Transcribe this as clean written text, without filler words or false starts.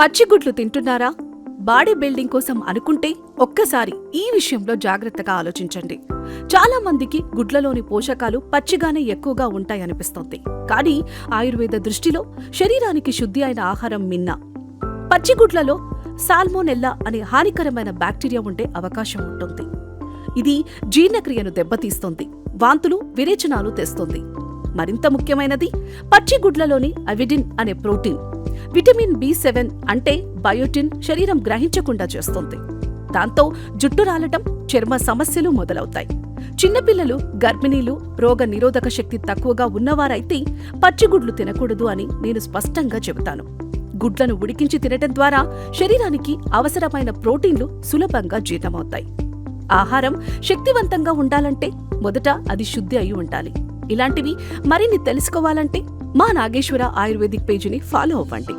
పచ్చిగుడ్లు తింటున్నారా? Body building కోసం అనుకుంటే ఒక్కసారి ఈ విషయంలో జాగ్రత్తగా ఆలోచించండి. చాలా మందికి గుడ్లలోని పోషకాలు పచ్చిగానే ఎక్కువగా ఉంటాయనిపిస్తోంది. కానీ ఆయుర్వేద దృష్టిలో శరీరానికి శుద్ధి అయిన ఆహారం మిన్నా. పచ్చిగుడ్లలో సాల్మోనెల్లా అనే హానికరమైన బ్యాక్టీరియా ఉండే అవకాశం ఉంటుంది. ఇది జీర్ణక్రియను దెబ్బతీస్తుంది, వాంతులు విరేచనాలు తెస్తుంది. మరింత ముఖ్యమైనది పచ్చిగుడ్లలోని అవిడిన్ అనే ప్రోటీన్. విటమిన్ B7 అంటే బయోటిన్ శరీరం గ్రహించకుండా చేస్తుంది. దాంతో జుట్టు రాలటం, చర్మ సమస్యలు మొదలవుతాయి. చిన్నపిల్లలు, గర్భిణీలు, రోగ నిరోధక శక్తి తక్కువగా ఉన్నవారైతే పచ్చిగుడ్లు తినకూడదు అని నేను స్పష్టంగా చెబుతాను. గుడ్లను ఉడికించి తినటం ద్వారా శరీరానికి అవసరమైన ప్రోటీన్లు సులభంగా జీర్ణమవుతాయి. ఆహారం శక్తివంతంగా ఉండాలంటే మొదట అది శుద్ధి అయి ఉండాలి. ఇలాంటివి మరిన్ని తెలుసుకోవాలంటే మా నాగేశ్వర ఆయుర్వేదిక్ పేజీని ఫాలో అవ్వండి.